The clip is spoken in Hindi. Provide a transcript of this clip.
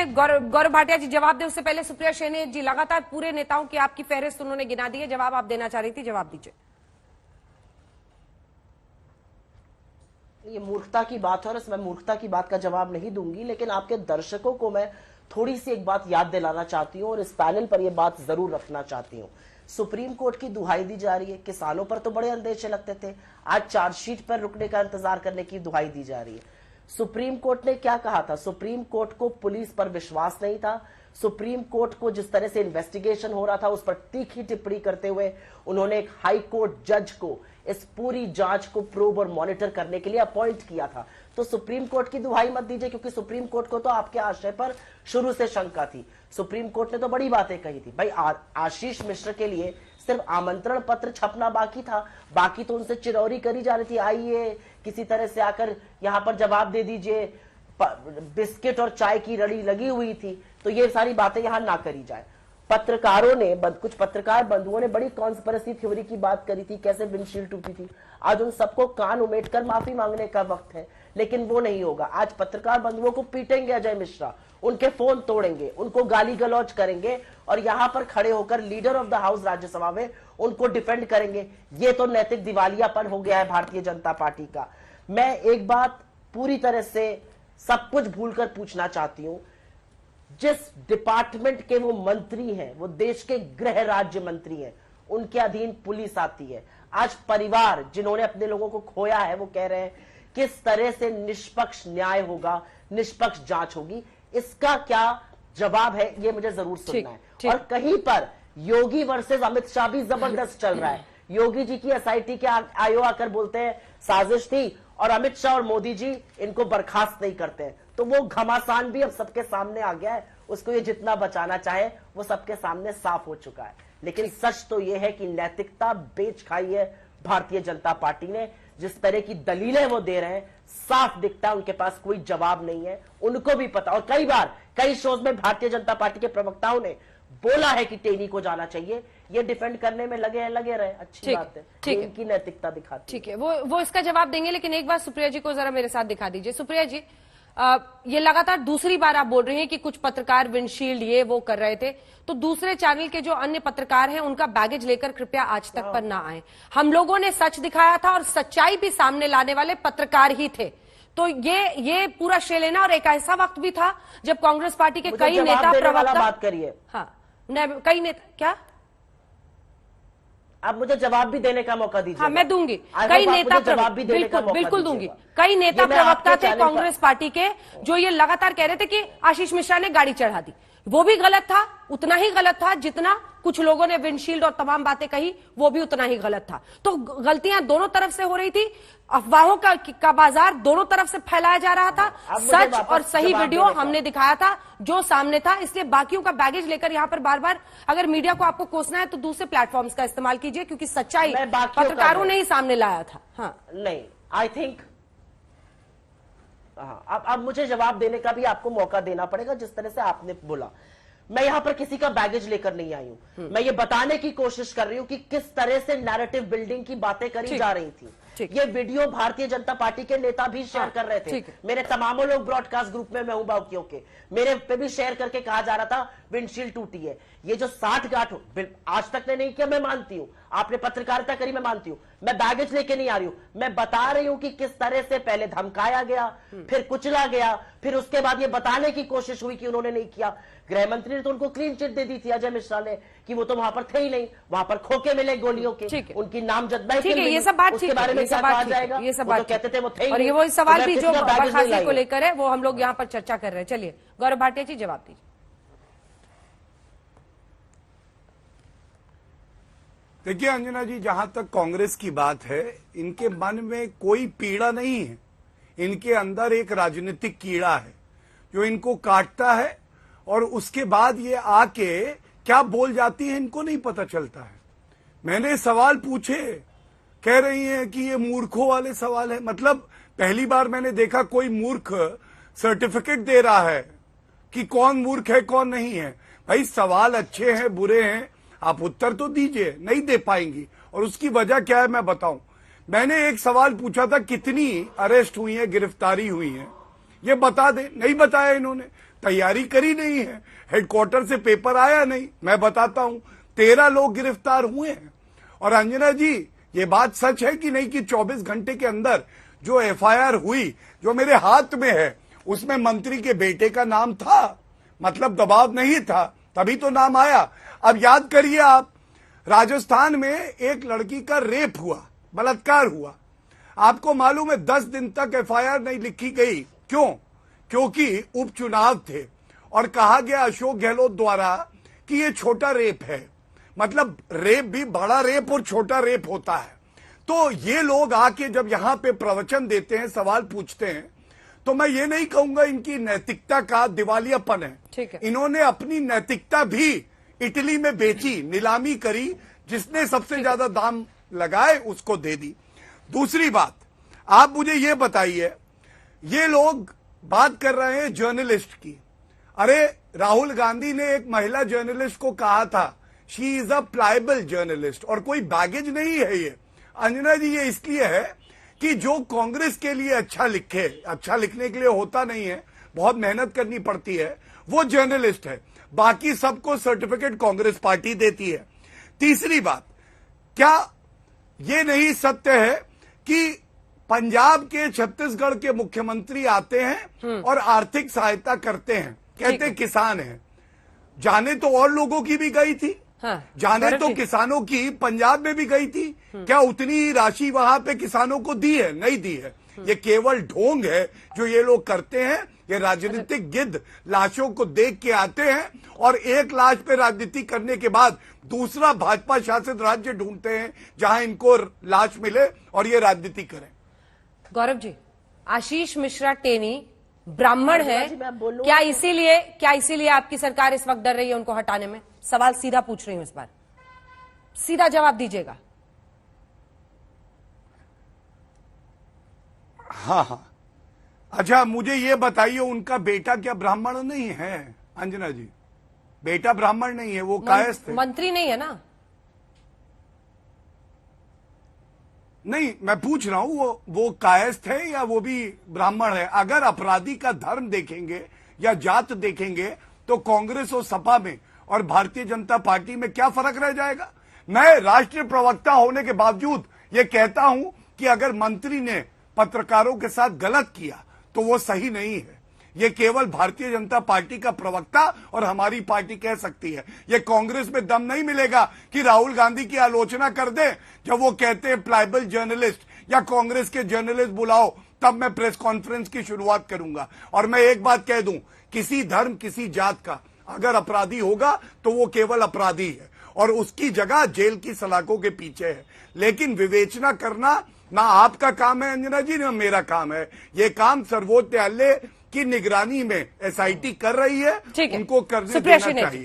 चलिए गौरव भाटिया जी जवाब दे, उससे पहले सुप्रिया शेने जी, लगातार पूरे नेताओं की आपकी फहरिस्त उन्होंने गिना दी है, जवाब आप देना चाह रही थी, जवाब दीजिए। ये मूर्खता की बात है और मैं मूर्खता की बात का जवाब नहीं दूंगी, लेकिन आपके दर्शकों को मैं थोड़ी सी एक बात याद दिलाना चाहती हूँ और इस पैनल पर यह बात जरूर रखना चाहती हूँ। सुप्रीम कोर्ट की दुहाई दी जा रही है, किसानों पर तो बड़े अंदेशे लगते थे, आज चार्जशीट पर रुकने का इंतजार करने की दुहाई दी जा रही है। सुप्रीम कोर्ट ने क्या कहा था? सुप्रीम कोर्ट को पुलिस पर विश्वास नहीं था। सुप्रीम कोर्ट को जिस तरह से इन्वेस्टिगेशन हो रहा था उस पर तीखी टिप्पणी करते हुए उन्होंने एक हाई कोर्ट जज को इस पूरी जांच को प्रोब और मॉनिटर करने के लिए अपॉइंट किया था। तो सुप्रीम कोर्ट की दुहाई मत दीजिए, क्योंकि सुप्रीम कोर्ट को तो आपके आशय पर शुरू से शंका थी। सुप्रीम कोर्ट ने तो बड़ी बातें कही थी। भाई आशीष मिश्र के लिए सिर्फ आमंत्रण पत्र छपना बाकी था, बाकी तो उनसे चिरौरी करी जा रही थी, आइए किसी तरह से आकर यहां पर जवाब दे दीजिए, बिस्किट और चाय की रड़ी लगी हुई थी। तो ये सारी बातें यहां ना करी जाए। पत्रकारों ने, कुछ पत्रकार बंधुओं ने बड़ी कॉन्स्पिरेसी थ्योरी की बात करी थी, कैसे विंडशील्ड टूटी थी। आज उन सबको कान उमेट कर माफी मांगने का वक्त है, लेकिन वो नहीं होगा। आज पत्रकार बंधुओं को पीटेंगे अजय मिश्रा, उनके फोन तोड़ेंगे, उनको गाली गलौज करेंगे और यहां पर खड़े होकर leader of the house Rajya Sabha में उनको डिफेंड करेंगे। ये तो नैतिक दिवालियापन हो गया है भारतीय जनता पार्टी का। मैं एक बात पूरी तरह से सब कुछ भूलकर पूछना चाहती हूं, जिस डिपार्टमेंट के वो मंत्री हैं, वो देश के गृह राज्य मंत्री हैं, उनके अधीन पुलिस आती है। आज परिवार जिन्होंने अपने लोगों को खोया है वो कह रहे हैं किस तरह से निष्पक्ष न्याय होगा, निष्पक्ष जांच होगी, इसका क्या जवाब है ये मुझे जरूर सुनना है। और कहीं पर योगी वर्सेस अमित शाह भी जबरदस्त चल रहा है। योगी जी की एसआईटी के आयो आकर बोलते हैं साजिश थी और अमित शाह और मोदी जी इनको बर्खास्त नहीं करते हैं। तो वो घमासान भी अब सबके सामने आ गया है, उसको ये जितना बचाना चाहे वो सबके सामने साफ हो चुका है। लेकिन सच तो ये है कि नैतिकता बेच खाई है भारतीय जनता पार्टी ने। जिस तरह की दलीलें वो दे रहे हैं साफ दिखता है उनके पास कोई जवाब नहीं है, उनको भी पता। और कई बार कई शोज में भारतीय जनता पार्टी के प्रवक्ताओं ने बोला है कि टेनी को जाना चाहिए, ये डिफेंड करने में लगे रहे, अच्छी बात है, इनकी नैतिकता दिखाती। ठीक है, वो इसका जवाब देंगे, लेकिन एक बार सुप्रिया जी को जरा मेरे साथ दिखा दीजिए। सुप्रिया जी, ये लगातार दूसरी बार आप बोल रहे हैं कि कुछ पत्रकार विंडशील्ड ये वो कर रहे थे, तो दूसरे चैनल के जो अन्य पत्रकार हैं उनका बैगेज लेकर कृपया आज तक पर ना आए। हम लोगों ने सच दिखाया था और सच्चाई भी सामने लाने वाले पत्रकार ही थे। तो ये पूरा श्रेय लेना, और एक ऐसा वक्त भी था जब कांग्रेस पार्टी के कई नेता प्रवक्ता, बात करिए, हाँ कई नेता, क्या आप मुझे जवाब भी देने का मौका दीजिए। हाँ मैं दूंगी, कई नेता जवाब भी देने का मौका बिल्कुल दूंगी। कई नेता प्रवक्ता थे कांग्रेस पार्टी के जो ये लगातार कह रहे थे कि आशीष मिश्रा ने गाड़ी चढ़ा दी। वो भी गलत था, उतना ही गलत था जितना कुछ लोगों ने विंडशील्ड और तमाम बातें कही, वो भी उतना ही गलत था। तो गलतियां दोनों तरफ से हो रही थी, अफवाहों का बाजार दोनों तरफ से फैलाया जा रहा था। सच और सही वीडियो हमने दिखाया था जो सामने था, इसलिए बाकियों का बैगेज लेकर यहां पर बार बार अगर मीडिया को आपको कोसना है तो दूसरे प्लेटफॉर्म्स का इस्तेमाल कीजिए, क्योंकि सच्चाई पत्रकारों ने ही सामने लाया था। हाँ नहीं, आई थिंक अब मुझे जवाब देने का भी आपको मौका देना पड़ेगा। जिस तरह से आपने बोला, मैं यहां पर किसी का बैगेज लेकर नहीं आई हूं, मैं ये बताने की कोशिश कर रही हूं कि किस तरह से नैरेटिव बिल्डिंग की बातें करी जा रही थी। ये वीडियो भारतीय जनता पार्टी के नेता भी शेयर कर रहे थे। मेरे तमामों लोग ब्रॉडकास्ट ग्रुप में मैं हूं बाकियों के, मेरे पे भी शेयर करके कहा जा रहा था विंडशील्ड टूटी है। ये जो 60 गांठ आज तक ने नहीं किया, मैं मानती हूं, आपने पत्रकारिता करी, मैं मानती हूं। मैं बैगेज लेके नहीं आ रही हूं, मैं बता रही हूं कि किस तरह से पहले धमकाया गया, फिर कुचला गया, फिर उसके बाद ये बताने की कोशिश हुई कि उन्होंने नहीं किया। गृह मंत्री ने तो उनको क्लीन चिट दे दी थी अजय मिश्रा ने कि वो तो वहां पर थे ही नहीं, वहां पर खोके मिले गोलियों के, उनकी नामजद ठीक है, ये सब बात उसके बारे में क्या कहा जाएगा? ये सब बात कहते थे वो थे ही, और ये वो सवाल भी जो बर्खास्तगी को लेकर है वो हम लोग यहाँ पर चर्चा कर रहे हैं। चलिए गौरव भाटिया जी जवाब दीजिए। देखिए अंजना जी, जहां तक कांग्रेस की बात है, इनके मन में कोई पीड़ा नहीं है, इनके अंदर एक राजनीतिक कीड़ा है जो इनको काटता है और उसके बाद ये आके क्या बोल जाती है इनको नहीं पता चलता है। मैंने सवाल पूछे, कह रही हैं कि ये मूर्खों वाले सवाल है। मतलब पहली बार मैंने देखा कोई मूर्ख सर्टिफिकेट दे रहा है कि कौन मूर्ख है कौन नहीं है। भाई सवाल अच्छे हैं बुरे हैं, आप उत्तर तो दीजिए, नहीं दे पाएंगी। और उसकी वजह क्या है मैं बताऊं। मैंने एक सवाल पूछा था कितनी अरेस्ट हुई है, गिरफ्तारी हुई है, ये बता दें, नहीं बताया इन्होंने। तैयारी करी नहीं है, हेडक्वार्टर से पेपर आया नहीं। मैं बताता हूं 13 लोग गिरफ्तार हुए हैं। और अंजना जी, ये बात सच है कि नहीं कि 24 घंटे के अंदर जो एफआईआर हुई, जो मेरे हाथ में है, उसमें मंत्री के बेटे का नाम था, मतलब दबाव नहीं था, तभी तो नाम आया। अब याद करिए आप, राजस्थान में एक लड़की का रेप हुआ, बलात्कार हुआ। आपको मालूम है 10 दिन तक एफआईआर नहीं लिखी गई। क्यों? क्योंकि उपचुनाव थे और कहा गया अशोक गहलोत द्वारा कि ये छोटा रेप है। मतलब रेप भी बड़ा रेप और छोटा रेप होता है। तो ये लोग आके जब यहां पे प्रवचन देते हैं, सवाल पूछते हैं, तो मैं ये नहीं कहूंगा इनकी नैतिकता का दिवालियापन है। ठीक है। इन्होंने अपनी नैतिकता भी इटली में बेची, नीलामी करी, जिसने सबसे ज्यादा दाम लगाए उसको दे दी। दूसरी बात, आप मुझे ये बताइए, ये लोग बात कर रहे हैं जर्नलिस्ट की। अरे राहुल गांधी ने एक महिला जर्नलिस्ट को कहा था she is a pliable journalist, और कोई बैगेज नहीं है ये। अंजना जी, ये इसलिए है कि जो कांग्रेस के लिए अच्छा लिखे, अच्छा लिखने के लिए होता नहीं है, बहुत मेहनत करनी पड़ती है, वो जर्नलिस्ट है। बाकी सबको सर्टिफिकेट कांग्रेस पार्टी देती है। तीसरी बात, क्या ये नहीं सत्य है कि पंजाब के, छत्तीसगढ़ के मुख्यमंत्री आते हैं और आर्थिक सहायता करते हैं, कहते किसान हैं। जाने तो और लोगों की भी गई थी, हाँ, जाने तो किसानों की पंजाब में भी गई थी। क्या उतनी ही राशि वहां पे किसानों को दी है? नहीं दी है। ये केवल ढोंग है जो ये लोग करते हैं। ये राजनीतिक गिद्ध लाशों को देख के आते हैं और एक लाश पे राजनीति करने के बाद दूसरा भाजपा शासित राज्य ढूंढते हैं जहां इनको लाश मिले और ये राजनीति करें। गौरव जी, आशीष मिश्रा टेनी ब्राह्मण है, जी, मैं बोलूं- क्या इसीलिए आपकी सरकार इस वक्त डर रही है उनको हटाने में? सवाल सीधा पूछ रही हूं, इस बार सीधा जवाब दीजिएगा। हाँ, अच्छा मुझे ये बताइए, उनका बेटा क्या ब्राह्मण नहीं है? अंजना जी, बेटा ब्राह्मण नहीं है, वो कायस्थ है। मंत्री नहीं है ना? नहीं, मैं पूछ रहा हूं वो कायस्थ है या वो भी ब्राह्मण है? अगर अपराधी का धर्म देखेंगे या जात देखेंगे तो कांग्रेस और सपा में और भारतीय जनता पार्टी में क्या फर्क रह जाएगा? मैं राष्ट्रीय प्रवक्ता होने के बावजूद ये कहता हूं कि अगर मंत्री ने पत्रकारों के साथ गलत किया तो वो सही नहीं है। ये केवल भारतीय जनता पार्टी का प्रवक्ता और हमारी पार्टी कह सकती है। ये कांग्रेस में दम नहीं मिलेगा कि राहुल गांधी की आलोचना कर दे जब वो कहते हैं प्लायबल जर्नलिस्ट, या कांग्रेस के जर्नलिस्ट बुलाओ, तब मैं प्रेस कॉन्फ्रेंस की शुरुआत करूंगा। और मैं एक बात कह दूं, किसी धर्म, किसी जात का अगर अपराधी होगा तो वो केवल अपराधी है और उसकी जगह जेल की सलाखों के पीछे है। लेकिन विवेचना करना ना आपका काम है अंजना जी, ना मेरा काम है। ये काम सर्वोच्च न्यायालय की निगरानी में एसआईटी कर रही है, उनको करने देना चाहिए।